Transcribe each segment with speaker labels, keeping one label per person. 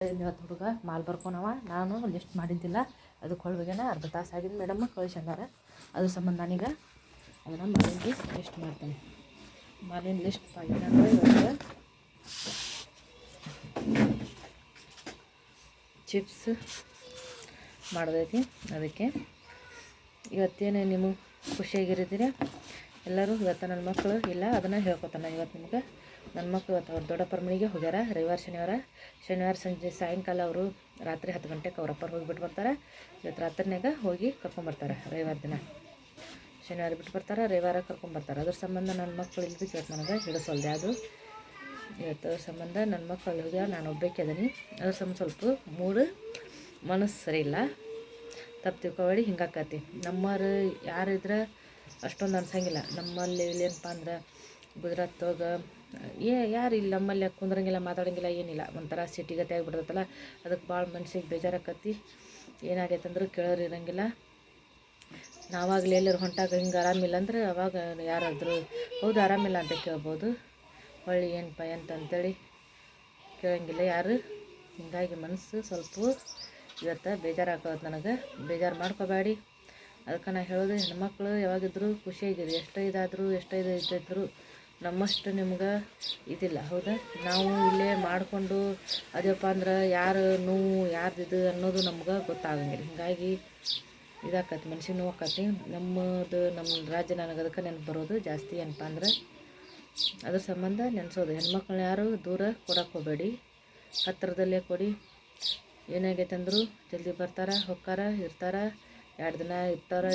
Speaker 1: ಇವತ್ತು ಹುಡುಗ ಮಾಲ್ ಬರ್ಕೊನವ. ನಾನು ಲಿಸ್ಟ್ ಮಾಡಿದ್ದಿಲ್ಲ, ಅದಕ್ಕೆ ಹೊಳ್ಬೇಗೇನ ಅರ್ಧ ತಾಸು ಆಗಿದ್ದು ಮೇಡಮ್ ಕಳಿಸ್ಯಾರ. ಅದ್ರ ಸಂಬಂಧ ನಾನೀಗ ಅದನ್ನು ಮಾಲಿಂದು ಲಿಸ್ಟ್ ಮಾಡ್ತೀನಿ. ಮಾಲಿನ ಲಿಸ್ಟ್ ಏನಂದ್ರೆ ಇವತ್ತು ಚಿಪ್ಸ್ ಮಾಡೋದೈತಿ. ಅದಕ್ಕೆ ಇವತ್ತೇನು ನಿಮಗೆ ಖುಷಿಯಾಗಿರಿದ್ದೀರ ಎಲ್ಲರೂ. ಇವತ್ತು ನನ್ನ ಮಕ್ಕಳು ಇಲ್ಲ ಅದನ್ನು ಹೇಳ್ಕೊತಾನೆ. ಇವತ್ತು ನಿಮ್ಗೆ ನನ್ನ ಮಕ್ಕಳು ಇವತ್ತು ಅವ್ರ ದೊಡ್ಡಪ್ಪರ ಮನೆಗೆ ಹೋಗ್ಯಾರ. ರವಿವಾರ ಶನಿವಾರ ಸಂಜೆ ಸಾಯಂಕಾಲ ಅವರು ರಾತ್ರಿ 10 ಗಂಟೆಗೆ ಅವ್ರ ಅಪ್ಪರು ಹೋಗಿಬಿಟ್ಟು ಬರ್ತಾರೆ. ಇವತ್ತು ರಾತ್ರಿನಾಗ ಹೋಗಿ ಕರ್ಕೊಂಬರ್ತಾರೆ. ರವಿವಾರ ದಿನ ಶನಿವಾರ ಬಿಟ್ಟು ಬರ್ತಾರೆ, ರವಿವಾರ ಕರ್ಕೊಂಬರ್ತಾರೆ. ಅದ್ರ ಸಂಬಂಧ ನನ್ನ ಮಕ್ಕಳು ಇಲ್ದಕ್ಕೆ ಇವತ್ತು ನನಗೆ ಹಿಡಿಸೋಲ್ದೆ ಅದು. ಇವತ್ತು ಅದ್ರ ಸಂಬಂಧ ನನ್ನ ಮಕ್ಕಳು ಹೋಗ್ಯಾರ, ನಾನು ಒಬ್ಬಾಕೆ ಅದೀನಿ. ಅದ್ರ ಸಂಬಂಧ ಸ್ವಲ್ಪ ಮೂಡು ಮನಸ್ಸು ಸರಿ ಇಲ್ಲ. ತಪ್ಪು ತಿಳ್ಕೊಬೇಡಿ, ಹಿಂಗಾಕತಿ. ನಮ್ಮವ್ರು ಯಾರಿದ್ರೆ ಅಷ್ಟೊಂದು ಅನ್ಸಂಗಿಲ್ಲ. ನಮ್ಮಲ್ಲಿ ಇಲ್ಲೇನಪ್ಪ ಅಂದ್ರೆ ಗುಜರಾತ್ದಾಗ ಯಾರು ಇಲ್ಲಿ ನಮ್ಮಲ್ಲಿ ಕುಂದ್ರಂಗಿಲ್ಲ, ಮಾತಾಡೋಂಗಿಲ್ಲ, ಏನಿಲ್ಲ. ಒಂಥರ ಸಿಟಿಗತೆ ಆಗಿಬಿಡ್ತೈತಲ್ಲ, ಅದಕ್ಕೆ ಭಾಳ ಮನ್ಸಿಗೆ ಬೇಜಾರಾಕತಿ. ಏನಾಗೈತೆ ಅಂದ್ರೆ ಕೇಳೋರು ಇರೋಂಗಿಲ್ಲ. ನಾವಾಗಲಿ ಎಲ್ಲರೂ ಹೊಂಟಾಗ ಹಿಂಗೆ ಆರಾಮಿಲ್ಲ ಅಂದ್ರೆ ಅವಾಗ ಯಾರಾದರೂ ಹೌದು ಆರಾಮಿಲ್ಲ ಅಂತ ಕೇಳ್ಬೋದು. ಹೊಳ್ಳಿ ಏನಪ್ಪ ಅಂತಂತೇಳಿ ಕೇಳೋಂಗಿಲ್ಲ ಯಾರು. ಹೀಗಾಗಿ ಮನಸ್ಸು ಸ್ವಲ್ಪ ಇವತ್ತು ಬೇಜಾರಾಕೋದು ನನಗೆ. ಬೇಜಾರು ಮಾಡ್ಕೋಬೇಡಿ. ಅದಕ್ಕೆ ನಾನು ಹೇಳೋದು, ಹೆಣ್ಮಕ್ಳು ಯಾವಾಗಿದ್ದರೂ ಖುಷಿಯಾಗಿರಿ. ಎಷ್ಟೇ ಇದ್ದಿದ್ರು ನಮ್ಮಷ್ಟು ನಿಮ್ಗೆ ಇದಿಲ್ಲ, ಹೌದಾ? ನಾವು ಇಲ್ಲೇ ಮಾಡಿಕೊಂಡು ಅದೇಪ್ಪ ಅಂದ್ರೆ ಯಾರು ನೋವು ಯಾರ್ದಿದು ಅನ್ನೋದು ನಮ್ಗೆ ಗೊತ್ತಾಗಂಗಿಲ್ಲ. ಹೀಗಾಗಿ ಇದಾಕತಿ, ಮನ್ಸಿಗೆ ನೋವು ಆಕತಿ. ನಮ್ಮ ರಾಜ್ಯ ನನಗೆ ಅದಕ್ಕೆ ನೆನಪು ಬರೋದು ಜಾಸ್ತಿ. ಏನಪ್ಪ ಅಂದ್ರೆ ಅದ್ರ ಸಂಬಂಧ ನೆನೆಸೋದು. ಹೆಣ್ಮಕ್ಳನ್ನ ಯಾರು ದೂರ ಕೊಡೋಕೆ ಹೋಗಬೇಡಿ, ಹತ್ತಿರದಲ್ಲೇ ಕೊಡಿ. ಏನಾಗೈತೆ ಅಂದರೂ ಜಲ್ದಿ ಬರ್ತಾರೆ, ಹೊಕ್ಕಾರ, ಇರ್ತಾರೆ. 2 ದಿನ ಇರ್ತಾರೆ,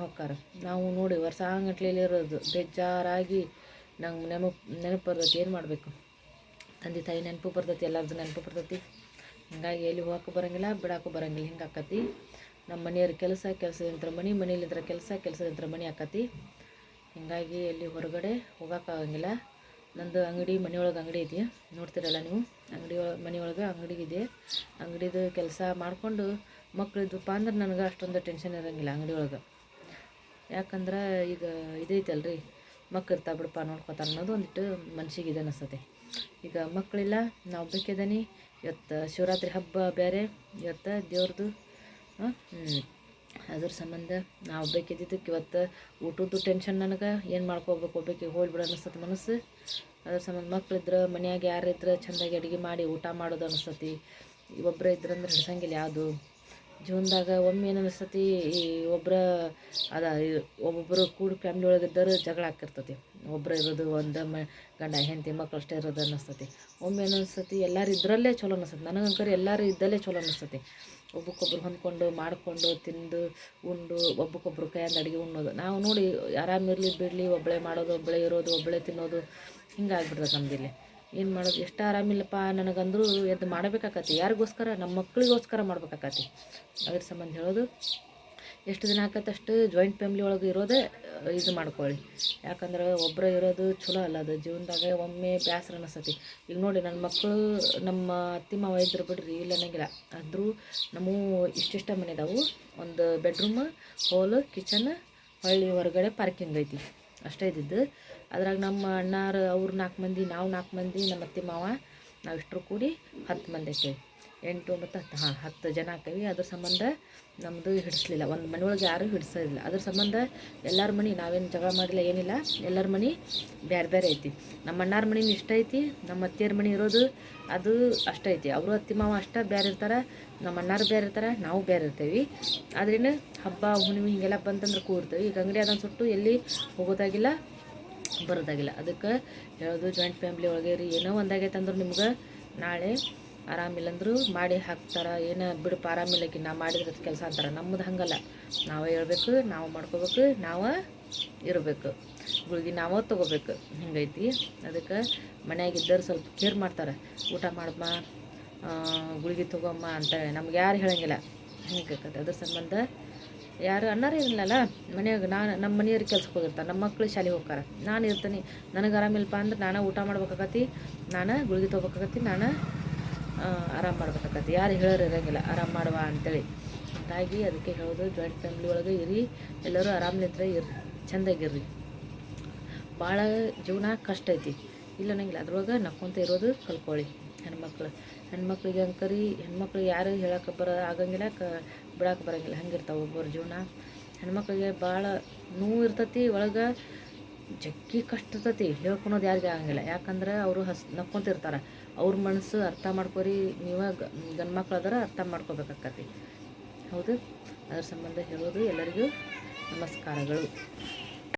Speaker 1: ಹೊಕ್ಕಾರ. ನಾವು ನೋಡಿ ವರ್ಷ ಗಂಟ್ಲೆಯಲ್ಲಿ ಇರೋದು ಬೇಜಾರಾಗಿ ನಂಗೆ ನೆನಪು ಬರ್ತೈತಿ. ಏನು ಮಾಡಬೇಕು? ತಂದೆ ತಾಯಿ ನೆನಪು ಬರ್ತೈತಿ, ಎಲ್ಲರದ್ದು ನೆನಪು ಬರ್ತೈತಿ. ಹೀಗಾಗಿ ಎಲ್ಲಿ ಹೋಗೋಕ್ಕೂ ಬರೋಂಗಿಲ್ಲ, ಬಿಡೋಕ್ಕೂ ಬರೋಂಗಿಲ್ಲ. ಹಿಂಗೆ ಆಕತಿ. ನಮ್ಮ ಮನೆಯವ್ರ ಕೆಲಸದಿಂದ ಮನೇಲಿಂದ ಕೆಲಸದಿಂದ ಮನೆ ಆಕತಿ. ಹೀಗಾಗಿ ಎಲ್ಲಿ ಹೊರಗಡೆ ಹೋಗೋಕ್ಕಾಗಂಗಿಲ್ಲ. ನಂದು ಮನೆಯೊಳಗೆ ಅಂಗಡಿ ಐತಿ, ನೋಡ್ತಿರಲ್ಲ ನೀವು. ಮನೆಯೊಳಗೆ ಅಂಗಡಿ ಇದೆ. ಅಂಗಡಿದು ಕೆಲಸ ಮಾಡಿಕೊಂಡು ಮಕ್ಕಳಿದ್ದಪ್ಪ ಅಂದ್ರೆ ನನಗೆ ಅಷ್ಟೊಂದು ಟೆನ್ಷನ್ ಇರೋಂಗಿಲ್ಲ ಅಂಗಡಿ ಒಳಗೆ. ಯಾಕಂದ್ರೆ ಈಗ ಇದೈತಲ್ರಿ, ಮಕ್ಕಳು ಇರ್ತಾವೆ ಬಿಡಪ್ಪ ನೋಡ್ಕೊತಾರೆ ಅನ್ನೋದು ಒಂದಿಟ್ಟು ಮನ್ಸಿಗೆ ಇದೆ ಅನಿಸ್ತದೆ. ಈಗ ಮಕ್ಕಳಿಲ್ಲ, ನಾವು ಬೇಕಿದ್ದಾನೆ. ಇವತ್ತು ಶಿವರಾತ್ರಿ ಹಬ್ಬ ಬೇರೆ, ಇವತ್ತು ದೇವ್ರದ್ದು. ಅದ್ರ ಸಂಬಂಧ ನಾವು ಬೇಕಿದ್ದಕ್ಕೆ ಇವತ್ತು ಊಟದ್ದು ಟೆನ್ಷನ್ ನನಗೆ. ಏನು ಮಾಡ್ಕೋಬೇಕು, ಒಬ್ಬಾಕೆ ಹೋಗ್ಬಿಡೋ ಅನಿಸ್ತದೆ ಮನಸ್ಸು. ಅದ್ರ ಸಂಬಂಧ ಮಕ್ಕಳಿದ್ರೆ ಮನ್ಯಾಗ ಯಾರಿದ್ರೆ ಚೆಂದಾಗಿ ಅಡುಗೆ ಮಾಡಿ ಊಟ ಮಾಡೋದು ಅನಿಸ್ತತಿ. ಒಬ್ಬರೇ ಇದ್ರಂದ್ರೆ ಹಿಡ್ಸಂಗಿಲ್ಲ ಯಾವುದು ಜೀವನದಾಗ. ಒಮ್ಮೆ ಏನು ಅನಿಸ್ತತಿ, ಈ ಒಬ್ಬೊಬ್ಬರು ಕೂಡಿ ಫ್ಯಾಮ್ಲಿ ಒಳಗಿದ್ದರು ಜಗಳ ಆಗ್ತಿರ್ತತಿ. ಒಬ್ಬರು ಇರೋದು ಒಂದು ಗಂಡ ಹೆಂಡತಿ ಮಕ್ಕಳು ಅಷ್ಟೇ ಇರೋದು ಅನ್ನಿಸ್ತತಿ. ಒಮ್ಮೆ ಏನು ಅನಿಸ್ತತಿ, ಎಲ್ಲರೂ ಇದ್ದರಲ್ಲೇ ಚಲೋ ಅನಿಸ್ತತಿ. ನನಗಂಕರೆ ಎಲ್ಲರೂ ಇದ್ದಲ್ಲೇ ಚಲೋ ಅನಿಸ್ತತಿ. ಒಬ್ಬಕ್ಕೊಬ್ರು ಹೊಂದ್ಕೊಂಡು ಮಾಡಿಕೊಂಡು ತಿಂದು ಉಂಡು ಒಬ್ಬಕ್ಕೊಬ್ರು ಕೈಯಿಂದ ಅಡುಗೆ ಉಣ್ಣೋದು. ನಾವು ನೋಡಿ ಆರಾಮಿರಲಿ ಬಿಡಲಿ, ಒಬ್ಬಳೇ ಮಾಡೋದು, ಒಬ್ಬಳೇ ಇರೋದು, ಒಬ್ಬಳೇ ತಿನ್ನೋದು, ಹಿಂಗಾಗ್ಬಿಡ್ತದೆ ನಮ್ದಿಲ್ಲಿ. ಏನು ಮಾಡೋದು? ಎಷ್ಟು ಆರಾಮಿಲ್ಲಪ್ಪ ನನಗಂದ್ರೂ ಎದ್ದು ಮಾಡಬೇಕಾಕತಿ. ಯಾರಿಗೋಸ್ಕರ? ನಮ್ಮ ಮಕ್ಕಳಿಗೋಸ್ಕರ ಮಾಡ್ಬೇಕಾಕತಿ. ಅದ್ರ ಸಂಬಂಧ ಹೇಳೋದು, ಎಷ್ಟು ದಿನ ಆಕತ್ತೆ ಅಷ್ಟು ಜಾಯಿಂಟ್ ಫ್ಯಾಮ್ಲಿ ಒಳಗೆ ಇರೋದೇ ಇದು ಮಾಡ್ಕೊಳ್ಳಿ. ಯಾಕಂದ್ರೆ ಒಬ್ಬರೇ ಇರೋದು ಚಲೋ ಅಲ್ಲ ಅದು ಜೀವನದಾಗ. ಒಮ್ಮೆ ಬೇಸರ ಅನಿಸ್ತತಿ. ಈಗ ನೋಡಿ ನನ್ನ ಮಕ್ಕಳು ನಮ್ಮ ಅತ್ತೆ ಮಾವ ಇದ್ರು ಬಿಡ್ರಿ, ಇಲ್ಲ ಅನ್ನಂಗಿಲ್ಲ. ಆದರೂ ನಮ್ಮ ಇಷ್ಟಿಷ್ಟ ಮನೆ ಇದಾವೆ. ಒಂದು ಬೆಡ್ರೂಮ್, ಹಾಲು, ಕಿಚನ್, ಹೊಳ್ಳಿ ಹೊರಗಡೆ ಪಾರ್ಕಿಂಗ್ ಐತಿ. ಅಷ್ಟೇ ಇದ್ದಿದ್ದು. ಅದ್ರಾಗ ನಮ್ಮ ಅಣ್ಣಾರು ಅವ್ರು 4 ಮಂದಿ, ನಾವು 4 ಮಂದಿ, ನಮ್ಮ ಅತ್ತೆ ಮಾವ ನಾವು ಇಷ್ಟರು ಕೂಡಿ 10 ಮಂದಿ ಆಕೇವಿ. 8 9 10 10 ಜನ ಆಕೇವಿ. ಅದ್ರ ಸಂಬಂಧ ನಮ್ಮದು ಹಿಡಿಸ್ಲಿಲ್ಲ. ಒಂದು ಮನೆಯೊಳಗೆ ಯಾರೂ ಹಿಡಿಸೋದಿಲ್ಲ. ಅದ್ರ ಸಂಬಂಧ ಎಲ್ಲರ ಮನೆ ನಾವೇನು ಜಗಳ ಮಾಡಿಲ್ಲ, ಏನಿಲ್ಲ. ಎಲ್ಲರ ಮನೆ ಬೇರೆ ಬೇರೆ ಐತಿ. ನಮ್ಮ ಅಣ್ಣಾರ ಮನೇನು ಇಷ್ಟ ಐತಿ, ನಮ್ಮ ಅತ್ತೆಯರ ಮನೆ ಇರೋದು ಅದು ಅಷ್ಟೇ ಐತಿ. ಅವರು ಅತ್ತೆ ಮಾವ ಅಷ್ಟೇ ಬೇರೆ ಇರ್ತಾರೆ, ನಮ್ಮ ಅಣ್ಣಾರು ಬೇರೆ ಇರ್ತಾರೆ, ನಾವು ಬೇರೆ ಇರ್ತೀವಿ. ಆದ್ರೇನು ಹಬ್ಬ ಹುಣ್ಣಿಮೆ ಹೀಗೆಲ್ಲ ಬಂತಂದ್ರೆ ಕೂಡ್ತೀವಿ. ಈಗ ಅಂಗಡಿ ಅದನ್ನು ಸುಟ್ಟು ಎಲ್ಲಿ ಹೋಗೋದಾಗಿಲ್ಲ, ಬರೋದಾಗಿಲ್ಲ. ಅದಕ್ಕೆ ಹೇಳೋದು, ಜಾಯಿಂಟ್ ಫ್ಯಾಮ್ಲಿ ಒಳಗೆ ರೀ. ಏನೋ ಒಂದಾಗೈತೆ ಅಂದ್ರೆ ನಿಮ್ಗೆ ನಾಳೆ ಆರಾಮಿಲ್ಲಂದ್ರು ಮಾಡಿ ಹಾಕ್ತಾರೆ. ಏನೋ ಬಿಡಪ್ಪ ಆರಾಮಿಲ್ಲಕ್ಕೆ ನಾವು ಮಾಡಿದ್ರೆ ಕೆಲಸ ಅಂತಾರೆ. ನಮ್ಮದು ಹಂಗಲ್ಲ. ನಾವೇ ಹೇಳ್ಬೇಕು, ನಾವು ಮಾಡ್ಕೋಬೇಕು, ನಾವೇ ಇರಬೇಕು, ಗುಳಿಗೆ ನಾವೇ ತೊಗೋಬೇಕು. ಹಿಂಗೈತಿ. ಅದಕ್ಕೆ ಮನ್ಯಾಗಿದ್ದರು ಸ್ವಲ್ಪ ಕೇರ್ ಮಾಡ್ತಾರೆ. ಊಟ ಮಾಡಮ್ಮ, ಗುಳಿಗೆ ತೊಗೊಮ್ಮ ಅಂತೇಳಿ ನಮ್ಗೆ ಯಾರು ಹೇಳೋಂಗಿಲ್ಲ. ಹಿಂಗೆ ಅದ್ರ ಸಂಬಂಧ ಯಾರು ಅಣ್ಣಾರೇ ಇರಲಿಲ್ಲ ಮನೆಯಾಗ. ನಮ್ಮ ಮನೆಯವ್ರಿಗೆ ಕೆಲ್ಸಕ್ಕೆ ಹೋಗಿರ್ತಾರೆ, ನಮ್ಮ ಮಕ್ಕಳು ಶಾಲೆಗೆ ಹೋಗ್ತಾರೆ, ನಾನು ಇರ್ತೀನಿ. ನನಗೆ ಆರಾಮಿಲ್ಲಪ್ಪ ಅಂದ್ರೆ ನಾನು ಊಟ ಮಾಡ್ಬೇಕಾಗತಿ, ನಾನು ಗುಳಿಗೆ ತೊಗೋಬೇಕಾಗತಿ, ನಾನು ಆರಾಮ್ ಮಾಡ್ಬೇಕಾಗತಿ. ಯಾರು ಹೇಳೋರು ಇರೋಂಗಿಲ್ಲ ಆರಾಮ್ ಮಾಡುವ ಅಂತೇಳಿ. ಹಾಗಾಗಿ ಅದಕ್ಕೆ ಹೇಳೋದು, ಜಾಯಿಂಟ್ ಫ್ಯಾಮ್ಲಿ ಒಳಗೆ ಇರಿ, ಎಲ್ಲರೂ ಆರಾಮ್ಲಿದ್ರೆ ಚೆಂದಾಗಿರ್ರಿ. ಭಾಳ ಜೀವನ ಕಷ್ಟ ಐತಿ, ಇಲ್ಲ ಅನ್ನಂಗಿಲ್ಲ. ಅದ್ರೊಳಗೆ ನಕ್ಕೊಂತ ಇರೋದು ಕಲ್ತ್ಕೊಳ್ಳಿ. ಹೆಣ್ಮಕ್ಳಿಗೆ ಅಂಕರಿ ಹೆಣ್ಮಕ್ಳಿಗೆ ಯಾರು ಹೇಳಕ್ಕೆ ಆಗಂಗಿಲ್ಲ, ಬಿಡಕ್ಕೆ ಬರೋಂಗಿಲ್ಲ, ಹಂಗಿರ್ತಾವೆ ಒಬ್ಬರ ಜೀವನ. ಹೆಣ್ಮಕ್ಳಿಗೆ ಭಾಳ ನೋವು ಇರ್ತೈತಿ, ಒಳಗೆ ಜಗ್ಗಿ ಕಷ್ಟ ಇರ್ತೈತಿ, ಹೇಳ್ಕೊಳೋದು ಯಾರಿಗೆ ಆಗಂಗಿಲ್ಲ. ಯಾಕಂದ್ರೆ ಅವರು ನಕ್ಕೊಂತಿರ್ತಾರೆ. ಅವ್ರ ಮನಸ್ಸು ಅರ್ಥ ಮಾಡ್ಕೊರಿ, ನೀವು ಗಂಡು ಮಕ್ಳು ಅದರ ಅರ್ಥ ಮಾಡ್ಕೋಬೇಕಾಕತಿ. ಹೌದು, ಅದ್ರ ಸಂಬಂಧ ಹೇಳೋದು. ಎಲ್ಲರಿಗೂ ನಮಸ್ಕಾರಗಳು.